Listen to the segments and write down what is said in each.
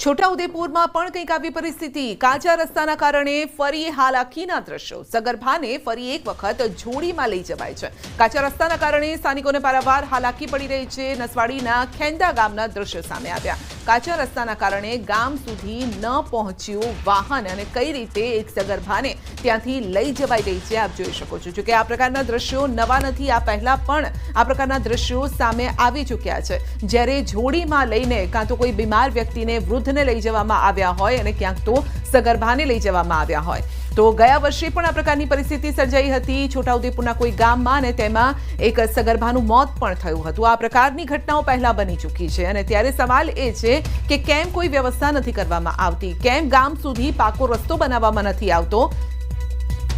છોટાઉદેપુરમાં પણ કંઈક આવી પરિસ્થિતિ. કાચા રસ્તાના કારણે ફરી હાલાકીના દ્રશ્યો. સગર્ભાને ફરી એક વખત જોડીમાં લઈ જવાય છે. કાચા રસ્તાના કારણે સ્થાનિકોને પારાવાર હાલાકી પડી રહી છે. નસવાડીના ખેંદા ગામના દ્રશ્યો સામે આવ્યા. કાચા રસ્તાના કારણે ગામ સુધી ન પહોંચ્યું વાહન અને કઈ રીતે એક સગર્ભાને ત્યાંથી લઈ જવાઈ રહી છે આપ જોઈ શકો છો. જોકે આ પ્રકારના દ્રશ્યો નવા નથી. આ પહેલા પણ આ પ્રકારના દ્રશ્યો સામે આવી ચૂક્યા છે. જ્યારે જોડીમાં લઈને કાં તો કોઈ બીમાર વ્યક્તિને વૃદ્ધને લઈ જવામાં આવ્યા હોય અને ક્યાંક તો સગર્ભાને લઈ જવામાં આવ્યા હોય. તો ગયા વર્ષે પણ આ પ્રકારની પરિસ્થિતિ સર્જાઈ હતી છોટાઉદેપુરના કોઈ ગામમાં અને તેમાં એક સગર્ભાનું મોત પણ થયું હતું. આ પ્રકારની ઘટનાઓ પહેલા બની ચૂકી છે અને ત્યારે સવાલ એ છે કે કેમ કોઈ વ્યવસ્થા નથી કરવામાં આવતી, કેમ ગામ સુધી પાકો રસ્તો બનાવવામાં નથી આવતો.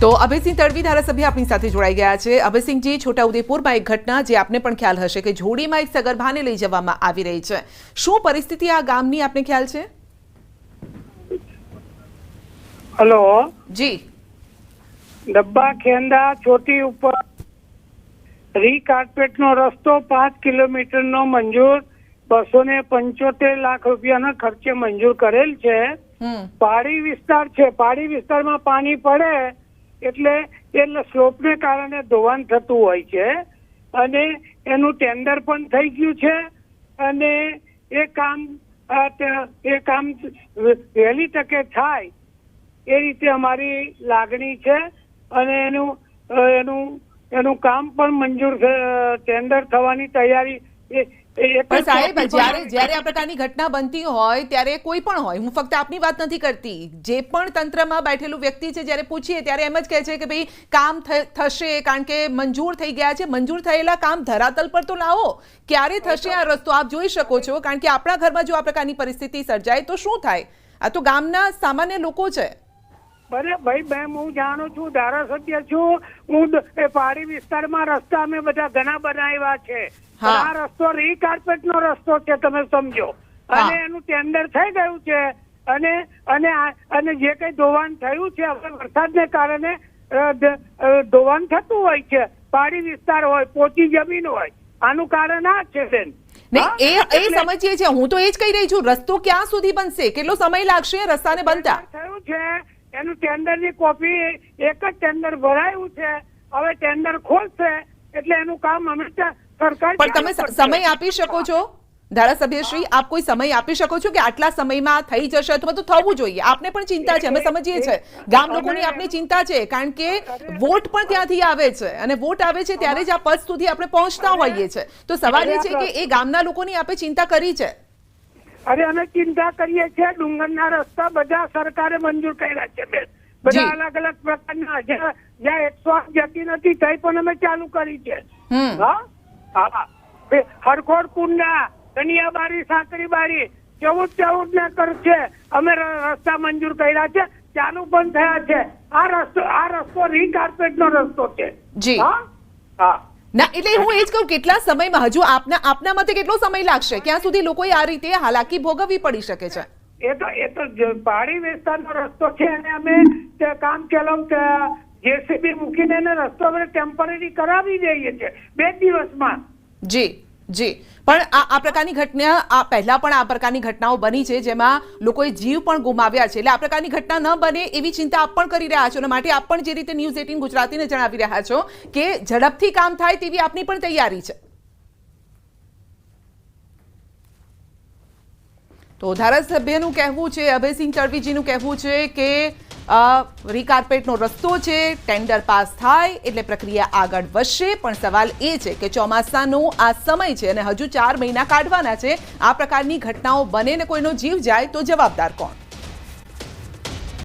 તો અભયસિંહ તડવી ધારાસભ્ય આપણી સાથે જોડાઈ ગયા છે. અભયસિંહજી, છોટાઉદેપુરમાં એક ઘટના જે આપને પણ ખ્યાલ હશે કે જોડીમાં એક સગર્ભાને લઈ જવામાં આવી રહી છે. શું પરિસ્થિતિ આ ગામની આપને ખ્યાલ છે? હેલો જી. ડબ્બા ખેંદા ચોટી ઉપર રીકાર્પેટ નો રસ્તો 5 કિલોમીટરનો મંજૂર 275 લાખ રૂપિયાના ખર્ચે મંજૂર કરેલ છે. પહાડી વિસ્તાર છે. પહાડી વિસ્તારમાં પાણી પડે એટલે સ્લોપને કારણે ધોવાણ થતું હોય છે અને એનું ટેન્ડર પણ થઈ ગયું છે અને એ કામ વહેલી તકે થાય એ રીતે અમારી લાગણી છે અને એનું કામ પણ મંજૂર ટેન્ડર થવાની તૈયારી. પણ સાહેબ, જ્યારે આ પ્રકારની ઘટના બનતી હોય ત્યારે કોઈ પણ હોય, હું ફક્ત આપની વાત નથી કરતી, જે પણ તંત્રમાં બેઠેલું વ્યક્તિ છે જ્યારે પૂછીએ ત્યારે એમ જ કહે છે કે ભાઈ કામ થશે કારણ કે મંજૂર થઈ ગયા છે. મંજૂર થયેલા કામ ધરાતલ પર તો લાવો. ક્યારે થશે આ રસ્તો આપ જોઈ શકો છો, કારણ કે આપણા ઘરમાં જો આ પ્રકારની પરિસ્થિતિ સર્જાય તો શું થાય? આ તો ગામના સામાન્ય લોકો છે. બરે ભાઈ બેન, હું જાણું છું, ધારાસભ્ય છું હું. પહાડી વિસ્તારમાં રસ્તા અમે બધા ઘણા બનાવ્યા છે. આ રસ્તો રીકાર્પેટ નો રસ્તો છે, તમે સમજો. અને એનું ટેન્ડર થઈ ગયું છે અને જે કઈ ધોવાણ થયું છે હવે વરસાદને કારણે ધોવાણ થતું હોય છે. પહાડી વિસ્તાર હોય, પોચી જમીન હોય, આનું કારણ આ છે બેન. નહીં, એ સમજીએ છીએ. હું તો એ જ કહી રહી છું, રસ્તો ક્યાં સુધી બનશે, કેટલો સમય લાગશે રસ્તાને બનતા? થયું છે એનું ટેન્ડરની કોપી, એક જ ટેન્ડર ભરાયું છે. હવે ટેન્ડર ખોલશે એટલે એનું કામ હંમેશા સરકાર. પણ તમે સમય આપી શકો છો ધારાસભ્યશ્રી? આપ કોઈ સમય આપી શકો છો કે આટલા સમયમાં થઈ જશે અથવા તો થવું જોઈએ? આપને પણ ચિંતા છે, અમે સમજીએ છીએ. ગામ લોકોની આપને ચિંતા છે કારણ કે વોટ પણ ત્યાંથી આવે છે અને વોટ આવે છે ત્યારે જ આ પદ સુધી આપણે પહોંચતા હોઈએ છીએ. તો સવાલ એ છે કે એ ગામના લોકોની આપણે ચિંતા કરી છે? અરે અમે ચિંતા કરીએ છીએ. ડુંગરના રસ્તા બધા સરકારે મંજૂર કર્યા છે બેન. બધા અલગ અલગ પ્રકારના, જ્યાં 108 જતી નથી થઈ પણ અમે ચાલુ કરી છે. હરખોડ કુંડા, કનિયાબારી, સાંકરીબારી 14 ના કરશે અમે રસ્તા મંજૂર કર્યા છે, ચાલુ પણ થયા છે. આ રસ્તો રીકાર્પેટ નો રસ્તો છે. જી હા. ના, એટલે હું એ જ કહું, કેટલા સમયમાં, હજુ આપના મતે કેટલો સમય લાગશે? ક્યાં સુધી લોકોએ આ રીતે હાલાકી ભોગવવી પડી શકે છે? એ તો પહાડી વિસ્તારનો રસ્તો છે અને અમે કામ કેલમ જેસીબી મૂકીને એને રસ્તો ટેમ્પરરી કરાવી દઈએ છીએ 2 દિવસમાં. જી. પણ આ પ્રકારની ઘટના પહેલા પણ આ પ્રકારની ઘટનાઓ બની છે જેમાં લોકોએ જીવ પણ ગુમાવ્યા છે. એટલે આ પ્રકારની ઘટના ન બને એવી ચિંતા આપ પણ કરી રહ્યા છો અને માટે આપ પણ જે રીતે ન્યૂઝ 18 ગુજરાતીને જણાવી રહ્યા છો કે ઝડપથી કામ થાય તેવી આપની પણ તૈયારી છે. તો ધારાસભ્યનું કહેવું છે, અભયસિંહ તડવીજીનું કહેવું છે કે રીકાર્પેટનો રસ્તો છે, ટેન્ડર પાસ થાય એટલે પ્રક્રિયા આગળ વધશે. પણ સવાલ એ છે કે ચોમાસાનો આ સમય છે અને હજુ 4 મહિના કાઢવાના છે. આ પ્રકારની ઘટનાઓ બને ને કોઈનો જીવ જાય તો જવાબદાર કોણ?